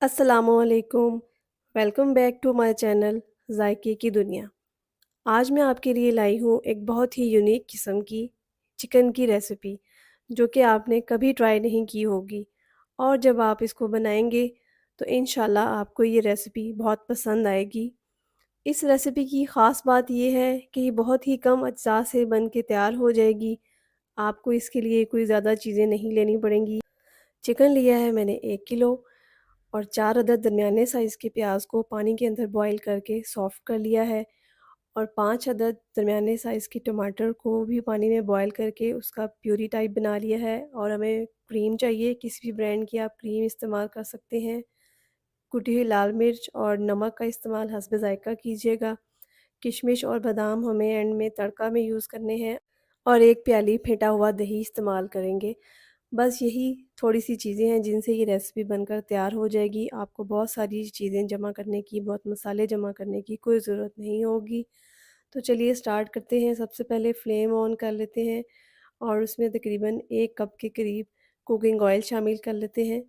अस्सलामुअलैकुम। Welcome back to my channel ज़ायके की दुनिया। आज मैं आपके लिए लाई हूँ एक बहुत ही यूनिक किस्म की चिकन की रेसिपी, जो कि आपने कभी ट्राई नहीं की होगी और जब आप इसको बनाएँगे तो इंशाल्लाह आपको ये रेसिपी बहुत पसंद आएगी। इस रेसिपी की ख़ास बात ये है कि ये बहुत ही कम अज्जा से बन के तैयार हो जाएगी। आपको इसके लिए कोई ज़्यादा चीज़ें नहीं लेनी पड़ेंगी। चिकन लिया है मैंने 1 किलो और 4 अदद दरमियाने साइज़ के प्याज को पानी के अंदर बॉईल करके सॉफ़्ट कर लिया है और 5 अदद दरमियाने साइज़ के टमाटर को भी पानी में बॉईल करके उसका प्यूरी टाइप बना लिया है। और हमें क्रीम चाहिए, किसी भी ब्रांड की आप क्रीम इस्तेमाल कर सकते हैं। कुटी हुई लाल मिर्च और नमक का इस्तेमाल हस्ब ज़ायक़ा कीजिएगा। किशमिश और बादाम हमें एंड में तड़का में यूज़ करने हैं और 1 प्याली फेंटा हुआ दही इस्तेमाल करेंगे। बस यही थोड़ी-सी चीज़ें हैं जिनसे ये रेसिपी बनकर तैयार हो जाएगी। आपको बहुत सारी चीज़ें जमा करने की, बहुत मसाले जमा करने की कोई ज़रूरत नहीं होगी। तो चलिए स्टार्ट करते हैं। सबसे पहले फ्लेम ऑन कर लेते हैं और उसमें तकरीबन 1 कप के करीब कुकिंग ऑयल शामिल कर लेते हैं।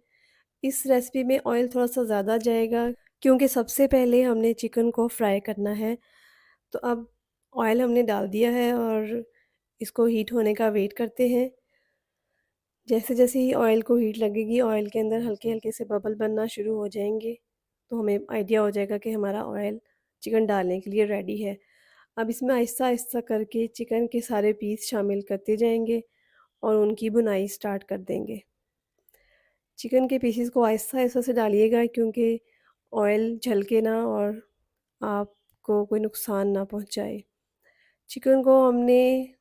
इस रेसिपी में ऑयल थोड़ा-सा ज़्यादा जाएगा क्योंकि सबसे पहले हमने चिकन को फ्राई करना है। तो अब ऑयल हमने डाल दिया है और इसको हीट होने का वेट करते हैं। जैसे-जैसे ही ऑयल को हीट लगेगी, ऑयल के अंदर हल्के-हल्के से बबल बनना शुरू हो जाएँगे, तो हमें आइडिया हो जाएगा कि हमारा ऑयल चिकन डालने के लिए रेडी है। अब इसमें आहिस्ता-आहिस्ता करके चिकन के सारे पीस शामिल करते जाएँगे और उनकी भुनाई स्टार्ट कर देंगे। चिकन के पीसेस को आहिस्ता-आहिस्ता से डालिएगा क्योंकि ऑयल झलके ना और आपको कोई नुकसान ना पहुँचाए। चिकन को हमने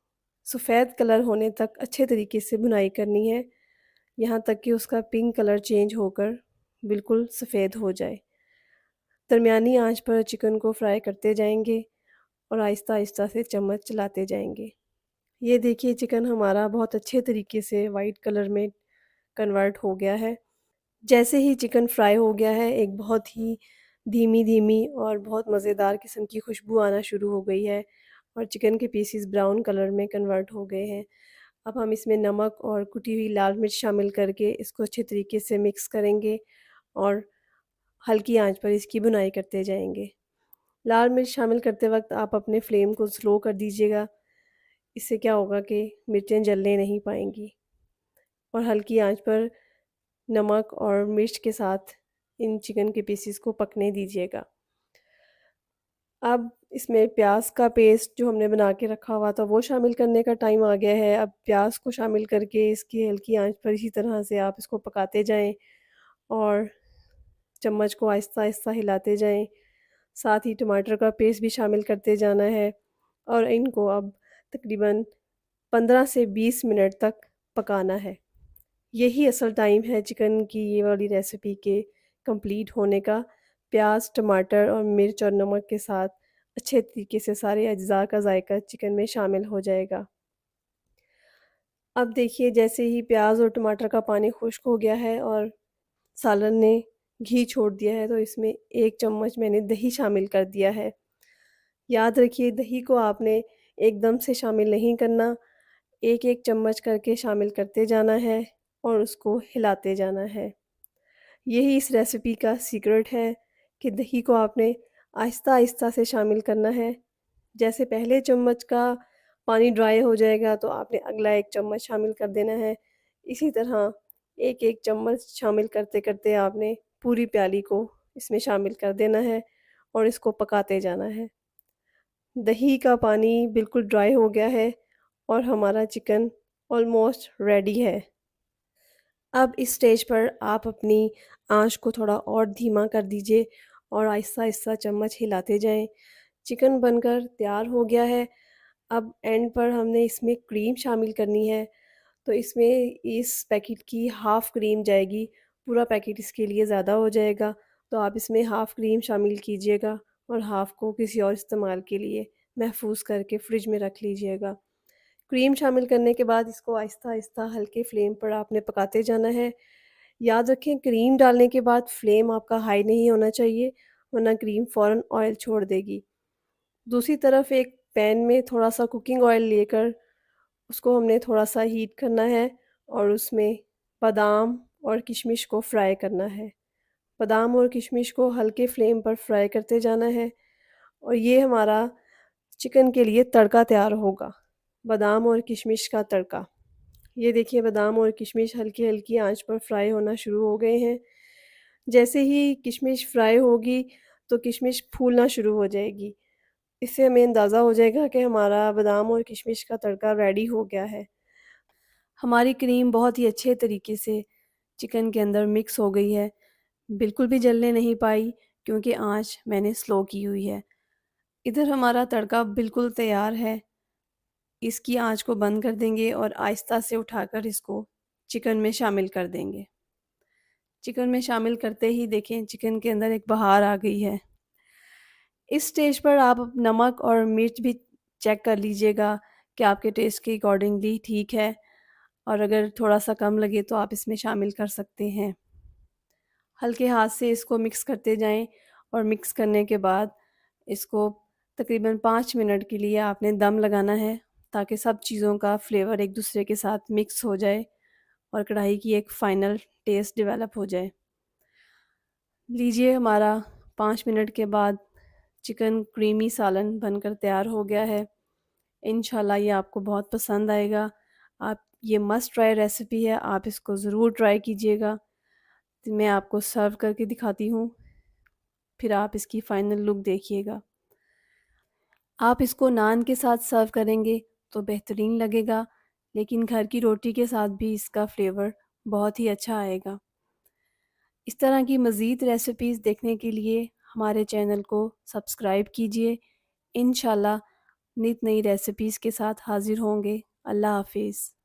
सफ़ेद कलर होने तक अच्छे तरीके से भुनाई करनी है, यहाँ तक कि उसका पिंक कलर चेंज होकर बिल्कुल सफ़ेद हो जाए। दरमियानी आंच पर चिकन को फ्राई करते जाएँगे और आहिस्ता-आहिस्ता से चम्मच चलाते जाएँगे। ये देखिए चिकन हमारा बहुत अच्छे तरीके से वाइट कलर में कन्वर्ट हो गया है। जैसे ही चिकन फ्राई हो गया है, एक बहुत ही धीमी-धीमी और बहुत मज़ेदार किस्म की खुशबू आना शुरू हो गई है और चिकन के पीसेस ब्राउन कलर में कन्वर्ट हो गए हैं। अब हम इसमें नमक और कुटी हुई लाल मिर्च शामिल करके इसको अच्छे तरीके से मिक्स करेंगे और हल्की आंच पर इसकी भुनाई करते जाएँगे। लाल मिर्च शामिल करते वक़्त आप अपने फ्लेम को स्लो कर दीजिएगा, इससे क्या होगा कि मिर्चें जलने नहीं पाएँगी और हल्की आंच पर नमक और मिर्च के साथ इन चिकन के पीसेस को पकने दीजिएगा। अब इसमें प्याज़ का पेस्ट जो हमने बना के रखा हुआ था वो शामिल करने का टाइम आ गया है। अब प्याज़ को शामिल करके इसकी हल्की आंच पर इसी तरह से आप इसको पकाते जाएँ और चम्मच को आहिस्ता-आहिस्ता हिलाते जाएँ। साथ ही टमाटर का पेस्ट भी शामिल करते जाना है और इनको अब तकरीबन 15 से 20 मिनट तक पकाना है। यही असल टाइम है चिकन की ये वाली रेसिपी के कंप्लीट होने का। प्याज़, टमाटर और मिर्च और नमक के साथ अच्छे तरीके से सारे अज्ज़ा का ज़ायका चिकन में शामिल हो जाएगा। अब देखिए जैसे ही प्याज़ और टमाटर का पानी खुश्क हो गया है और सालन ने घी छोड़ दिया है, तो इसमें 1 चम्मच मैंने दही शामिल कर दिया है। याद रखिए दही को आपने एकदम से शामिल नहीं करना, 1-1 चम्मच करके शामिल करते जाना है और उसको हिलाते जाना है। यही इस रेसिपी का सीक्रेट है कि दही को आपने आहिस्ता-आहिस्ता से शामिल करना है। जैसे पहले चम्मच का पानी ड्राई हो जाएगा तो आपने अगला 1 चम्मच शामिल कर देना है। इसी तरह 1-1 चम्मच शामिल करते-करते आपने पूरी प्याली को इसमें शामिल कर देना है और इसको पकाते जाना है। दही का पानी बिल्कुल ड्राई हो गया है और हमारा चिकन ऑलमोस्ट रेडी है। अब इस स्टेज पर आप अपनी आँच को थोड़ा और धीमा कर दीजिए और आहिस्ता-आहिस्ता चम्मच हिलाते जाएँ। चिकन बनकर तैयार हो गया है। अब एंड पर हमने इसमें क्रीम शामिल करनी है, तो इसमें इस पैकेट की हाफ़ क्रीम जाएगी, पूरा पैकेट इसके लिए ज़्यादा हो जाएगा, तो आप इसमें हाफ़ क्रीम शामिल कीजिएगा और हाफ़ को किसी और इस्तेमाल के लिए महफ़ूज़ करके फ्रिज में रख लीजिएगा। क्रीम शामिल करने के बाद इसको आहिस्ता-आहिस्ता हल्के फ्लेम पर आपने पकाते जाना है। याद रखें क्रीम डालने के बाद फ्लेम आपका हाई नहीं होना चाहिए, वरना क्रीम फ़ौरन ऑयल छोड़ देगी। दूसरी तरफ एक पैन में थोड़ा-सा कुकिंग ऑयल लेकर उसको हमने थोड़ा-सा हीट करना है और उसमें बादाम और किशमिश को फ्राई करना है। बादाम और किशमिश को हल्के फ्लेम पर फ्राई करते जाना है और ये हमारा चिकन के लिए तड़का तैयार होगा। बादाम और किशमिश का तड़का। ये देखिए बादाम और किशमिश हल्की-हल्की आंच पर फ्राई होना शुरू हो गए हैं। जैसे ही किशमिश फ्राई होगी तो किशमिश फूलना शुरू हो जाएगी। इससे हमें अंदाज़ा हो जाएगा कि हमारा बादाम और किशमिश का तड़का रेडी हो गया है। हमारी क्रीम बहुत ही अच्छे तरीके से चिकन के अंदर मिक्स हो गई है। बिल्कुल भी जलने नहीं पाई क्योंकि आँच मैंने स्लो की हुई है। इधर हमारा तड़का बिल्कुल तैयार है। इसकी आँच को बंद कर देंगे और आहिस्ता से उठाकर इसको चिकन में शामिल कर देंगे। चिकन में शामिल करते ही देखें चिकन के अंदर एक बहार आ गई है। इस स्टेज पर आप नमक और मिर्च भी चेक कर लीजिएगा कि आपके टेस्ट के अकॉर्डिंगली ठीक है और अगर थोड़ा-सा कम लगे तो आप इसमें शामिल कर सकते हैं। हल्के हाथ से इसको मिक्स करते जाएँ और मिक्स करने के बाद इसको तकरीबन 5 मिनट के लिए आपने दम लगाना है ताकि सब चीज़ों का फ्लेवर एक दूसरे के साथ मिक्स हो जाए और कढ़ाई की एक फ़ाइनल टेस्ट डेवलप हो जाए। लीजिए हमारा 5 मिनट के बाद चिकन क्रीमी सालन बनकर तैयार हो गया है। इंशाल्लाह ये आपको बहुत पसंद आएगा। आप ये मस्ट ट्राई रेसिपी है, आप इसको ज़रूर ट्राई कीजिएगा। तो मैं आपको सर्व करके दिखाती हूँ, फिर आप इसकी फ़ाइनल लुक देखिएगा। आप इसको नान के साथ सर्व करेंगे तो बेहतरीन लगेगा, लेकिन घर की रोटी के साथ भी इसका फ्लेवर बहुत ही अच्छा आएगा। इस तरह की मज़ीद रेसिपीज़ देखने के लिए हमारे चैनल को सब्सक्राइब कीजिए। इंशाल्लाह नित नई रेसिपीज़ के साथ हाज़िर होंगे। अल्लाह हाफ़िज़।